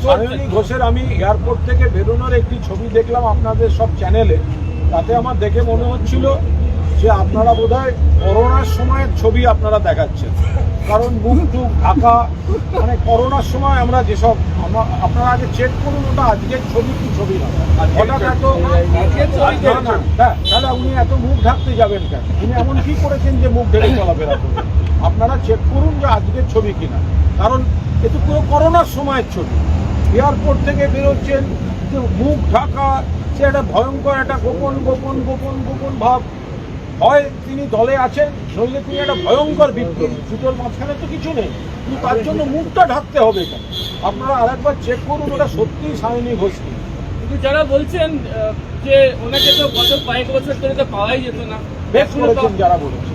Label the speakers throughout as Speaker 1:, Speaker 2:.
Speaker 1: সায়নী ঘোষের আমি এয়ারপোর্ট থেকে বেরোনোর একটি ছবি দেখলাম আপনাদের সব চ্যানেলে। তাতে আমার দেখে মনে হচ্ছিল যে আপনারা বোধহয় করোনার সময়ের ছবি আপনারা দেখাচ্ছেন, কারণ মুখ টুক ঢাকা, মানে করোনার সময় আমরা যেসব আপনারা আগে চেক করুন ওটা আজকের ছবি কি ছবি না। হঠাৎ এত তাহলে উনি এত মুখ ঢাকতে যাবেন কেন? উনি এমন কি করেছেন যে মুখ ঢেকে চলাফেরা করবেন? আপনারা চেক করুন যে আজকের ছবি কিনা, কারণ এ তো পুরো করোনার সময়ের ছবি। এয়ারপোর্ট থেকে বেরোচ্ছেন যে মুখ ঢাকা, সে একটা ভয়ঙ্কর একটা গোপন গোপন গোপন গোপন ভাব। হয় তিনি দলে আছেন, নইলে তিনি একটা ভয়ঙ্কর বিপ্লবী। দুটোর মাঝখানে তো কিছু নেই, কিন্তু তার জন্য মুখটা ঢাকতে হবে কেন? আপনারা আরেকবার চেক করুন ওটা সত্যিই সায়নী ঘোষ।
Speaker 2: কিন্তু যারা বলছেন যে ওনাকে তো গত কয়েক বছর ধরে তো পাওয়াই যেত না,
Speaker 1: বেশ করেছেন যারা বলেছেন।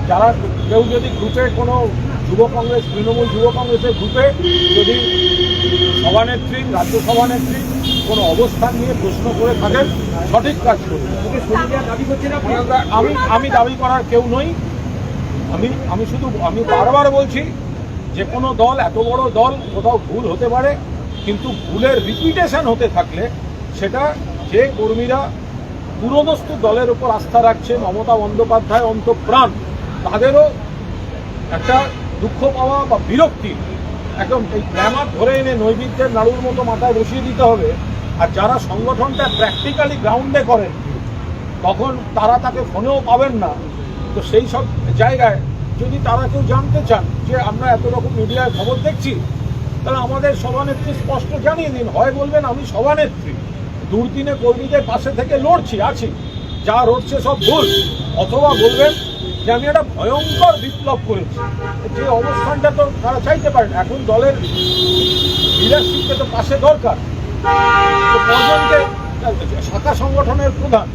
Speaker 1: যারা কেউ যদি গ্রুপে কোনো যুব কংগ্রেস, তৃণমূল যুব কংগ্রেসের গ্রুপে যদি সভানেত্রী, রাজ্য সভানেত্রী কোনো অবস্থান নিয়ে প্রশ্ন করে থাকেন, সঠিক কাজ করুন। আমি দাবি করার কেউ নই। আমি বারবার বলছি যে কোনো দল, এত বড় দল, কোথাও ভুল হতে পারে, কিন্তু ভুলের রিপিটেশন হতে থাকলে সেটা যে কর্মীরা পুরোদস্ত দলের উপর আস্থা রাখছে, মমতা বন্দ্যোপাধ্যায় অন্তঃপ্রাণ, তাদেরও একটা দুঃখ পাওয়া বা বিরক্তি, একদম এই গ্ল্যামার ধরে এনে নৈবেদ্যের নাড়ুর মতো মাথায় বসিয়ে দিতে হবে। আর যারা সংগঠনটা প্র্যাকটিক্যালি গ্রাউন্ডে করেন, তখন তারা তাকে ফোনেও পাবেন না। তো সেই সব জায়গায় যদি তারা কেউ জানতে চান যে আমরা এত রকম মিডিয়ায় খবর দেখছি, তাহলে আমাদের সভানেত্রী স্পষ্ট জানিয়ে দিন। হয় বলবেন আমি সভানেত্রী, দুর্দিনে কর্মীদের পাশে থেকে লড়ছি আছি, যা লড়ছে সব ভুল, অথবা বলবেন যে আমি একটা ভয়ঙ্কর বিপ্লব করেছি। যে অবস্থানটা তো তারা চাইতে পারেন। এখন দলের লিডারশিপকে তো পাশে দরকার। তো কজনকে শাখা সংগঠনের প্রধান,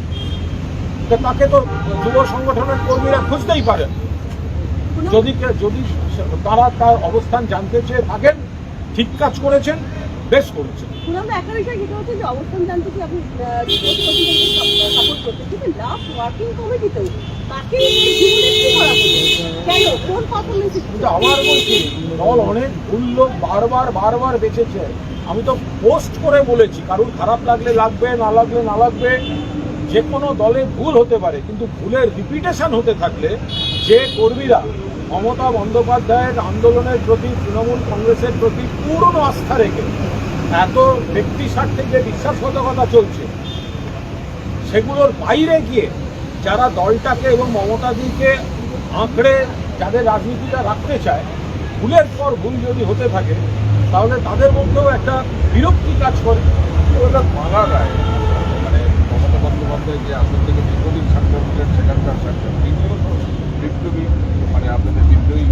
Speaker 1: তাকে তো যুব সংগঠনের কর্মীরা খুঁজতেই পারেন। যদি তারা তার অবস্থান জানতে চেয়ে থাকেন, ঠিক কাজ করেছেন, বেশ করেছেন।
Speaker 3: একটা বিষয় যেটা হচ্ছে যে অবস্থান জানতে কি আপনি সাপোর্ট করতে, কিন্তু লাস্ট ওয়ার্কিং কমিটিতেও তাকে কেন কোন পারফরমেন্স?
Speaker 1: কিন্তু আবার বলছি, দল অনেক ভুল লোক বারবার বেঁচেছে। আমি তো পোস্ট করে বলেছি, কারণ খারাপ লাগলে লাগবে, না লাগলে না লাগবে। যে কোনো দলে ভুল হতে পারে, কিন্তু ভুলের রিপিটেশন হতে থাকলে যে কর্মীরা মমতা বন্দ্যোপাধ্যায়ের আন্দোলনের প্রতি, তৃণমূল কংগ্রেসের প্রতি পুরনো আস্থা রেখে এত ব্যক্তি স্বার্থে যে বিশ্বাসঘাতকতা চলছে, সেগুলোর বাইরে গিয়ে যারা দলটাকে এবং মমতাদিকে আঁকড়ে যাদের রাজনীতিটা রাখতে চায়, ভুলের পর ভুল যদি হতে থাকে, তাহলে তাদের মধ্যেও একটা বিরক্তি কাজ করে।
Speaker 4: মালা রায়, মানে মমতা বন্দ্যোপাধ্যায় যে আসল থেকে দীর্ঘদিন সাংসদ ছিলেন, সেখানকার সাংসদ, তিনিও বিপ্লবী, মানে আপনাদের বিদ্রোহী।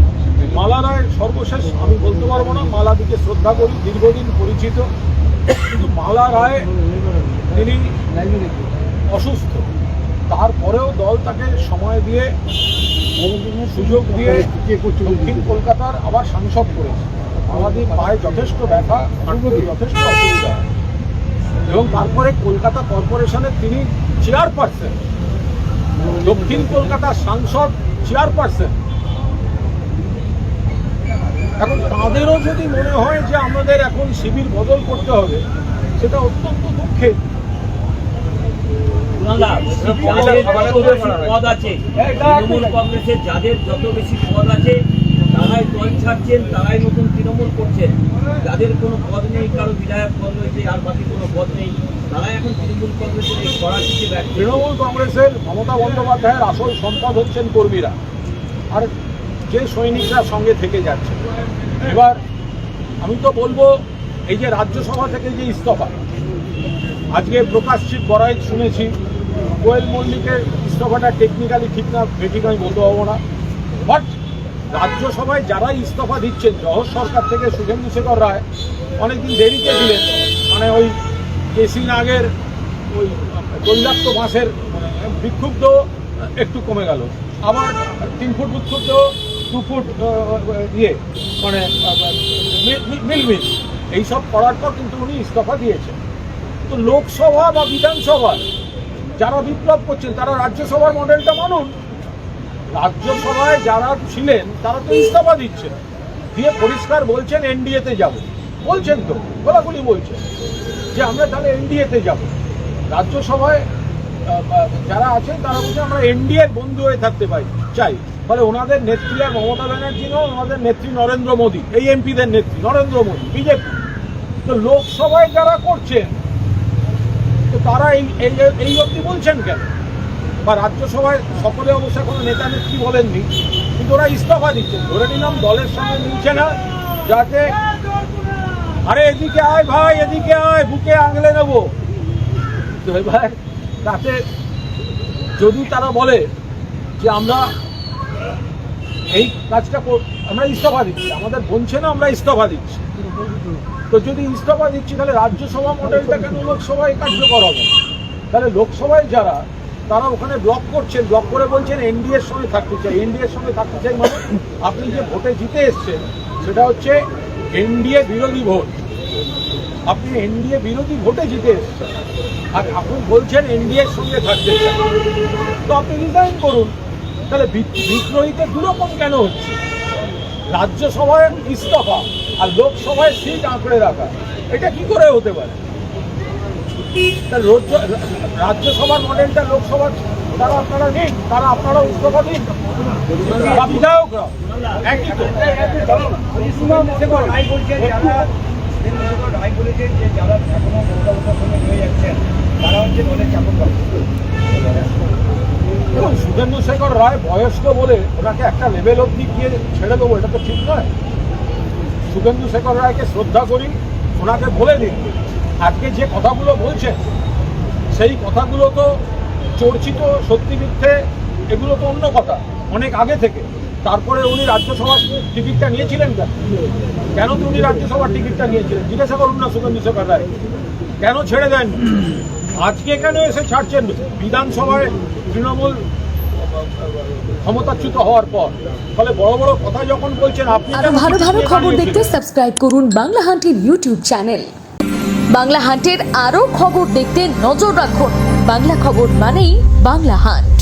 Speaker 1: মালা রায় সর্বশেষ আমি বলতে পারবো না, মালাদিকে শ্রদ্ধা করি, দীর্ঘদিন পরিচিত, কিন্তু মালা রায় তিনি অসুস্থ, তারপরেও দল তাকে সময় দিয়ে, সুযোগ দিয়ে দক্ষিণ কলকাতার আবার সাংসদ করেছে। মালাদির পায়ে যথেষ্ট ব্যথা, হাঁটুতে যথেষ্ট অসুবিধা, এবং তারপরে কলকাতা কর্পোরেশনের তিনি চেয়ারপারসন, দক্ষিণ কলকাতার সাংসদ, চেয়ারপারসন। এখন তাদেরও যদি মনে হয় যে আমাদের এখন শিবির বদল করতে হবে, সেটা অত্যন্ত দুঃখের।
Speaker 5: পদ আছে তৃণমূল কংগ্রেসের, যাদের যত বেশি পদ আছে তারাই দল ছাড়ছেন, তারাই নতুন তৃণমূল করছেন। যাদের কোনো পদ নেই, কারো বিধায়ক পদ রয়েছে আর বাকি কোনো পদ নেই, তারাই এখন তৃণমূল কংগ্রেসের এই করাচিতে ব্যর্থ।
Speaker 1: তৃণমূল কংগ্রেসের মমতা বন্দ্যোপাধ্যায়ের আসল সম্পদ হচ্ছেন কর্মীরা, আর যে সৈনিকরা সঙ্গে থেকে যাচ্ছে। এবার আমি তো বলবো, এই যে রাজ্যসভা থেকে যে ইস্তফা, আজকে প্রকাশজিৎ বড়াই শুনেছি, কোয়েল মল্লিকের ইস্তফাটা টেকনিক্যালি ঠিক না বেঠিক আমি বলতে পারবো না, বাট রাজ্যসভায় যারা ইস্তফা দিচ্ছেন, জহর সরকার থেকে শুভেন্দু শেখর রায় অনেকদিন দেরিতে দিলেন, মানে ওই কেসি নাগের ওই তৈলাক্ত মাসের বিক্ষুব্ধ একটু কমে গেল, আবার 3 ফুট বিক্ষুব্ধ 2 ফুট মানে মিলমিল এইসব করার পর কিন্তু উনি ইস্তফা দিয়েছেন। তো লোকসভা বা বিধানসভার যারা বিপ্লব করছেন, তারা রাজ্যসভার মডেলটা মানুন। রাজ্যসভায় যারা ছিলেন তারা তো ইস্তফা দিচ্ছেন, দিয়ে পরিষ্কার বলছেন এনডিএতে যাব। বলছেন তো, খোলাখুলি বলছেন যে আমরা তাহলে এনডিএতে যাব। রাজ্যসভায় যারা আছেন তারা বলছে আমরা এনডিএর বন্ধু হয়ে থাকতে চাই। ফলে ওনাদের নেত্রী আর মমতা ব্যানার্জি নয়, ওনাদের নেত্রী নরেন্দ্র মোদী, এই এমপিদের নেত্রী নরেন্দ্র মোদী, বিজেপি। তো লোকসভায় যারা করছেন তো তারা এই অবধি বলছেন কেন? বা রাজ্যসভায় সকলে অবশ্য কোনো নেতা নেত্রী বলেননি, কিন্তু ওরা ইস্তফা দিচ্ছেন। ধরে নিলাম দলের সঙ্গে মিলছে না, যাতে আরে এদিকে আয় ভাই, এদিকে আয়, বুকে আঙলে নেবো। তো এবার তাতে যদি তারা বলে যে আমরা এই কাজটা আমরা ইস্তফা দিচ্ছি, আমাদের বলছে না আমরা ইস্তফা দিচ্ছি, তো যদি ইস্তফা দিচ্ছি তাহলে রাজ্যসভা মডেলটা কেন লোকসভায় কার্যকর হবে? তাহলে লোকসভায় যারা তারা ওখানে ব্লক করছেন, ব্লক করে বলছেন এনডিএর সঙ্গে থাকতে চাই। এনডিএর সঙ্গে থাকতে চাই মানে আপনি যে ভোটে জিতে এসছেন সেটা হচ্ছে এনডিএ বিরোধী ভোট। আপনি এনডিএ বিরোধী ভোটে জিতে এসছেন আর আপনি বলছেন এনডিএর সঙ্গে থাকতে চাই, তো আপনি রিজাইন করুন। তাহলে বিদ্রোহীতে দুরকম কেন হচ্ছে? রাজ্যসভায় ইস্তফা আর লোকসভায় সিট আঁকড়ে রাখা, এটা কি করে হতে পারে? রাজ্যসভার মডেলটা লোকসভার তারা আপনারা নিন, তারা আপনারা ইস্তফা দিন, বা বিধায়করা একই তো। দেখুন, শুভেন্দু শেখর রায় বয়স্ক বলে ওনাকে একটা লেভেল অবধি গিয়ে ছেড়ে দেবো, এটা তো ঠিক নয়। শুভেন্দু শেখর রায়কে শ্রদ্ধা করি, ওনাকে বলে দিন আজকে যে কথাগুলো বলছেন সেই কথাগুলো তো চর্চিত, সত্যি মিথ্যে এগুলো তো অন্য কথা, অনেক আগে থেকে। তারপরে উনি রাজ্যসভার টিকিটটা নিয়েছিলেন কেন? উনি রাজ্যসভার টিকিটটা নিয়েছিলেন, জিজ্ঞাসা করুন না শুভেন্দু শেখর রায় কেন ছেড়ে দেন? আজকে কেন এসে ছাড়ছেন বিধানসভায় তৃণমূল ক্ষমতাচ্যুত হওয়ার পর? ফলে বড় বড় কথা যখন বলছেন আপনি।
Speaker 6: আরো ভালো ভালো খবর দেখতে সাবস্ক্রাইব করুন বাংলা হান্টের ইউটিউব চ্যানেল। বাংলা হান্টের আরো খবর দেখতে নজর রাখুন। বাংলা খবর মানেই বাংলা হান্ট।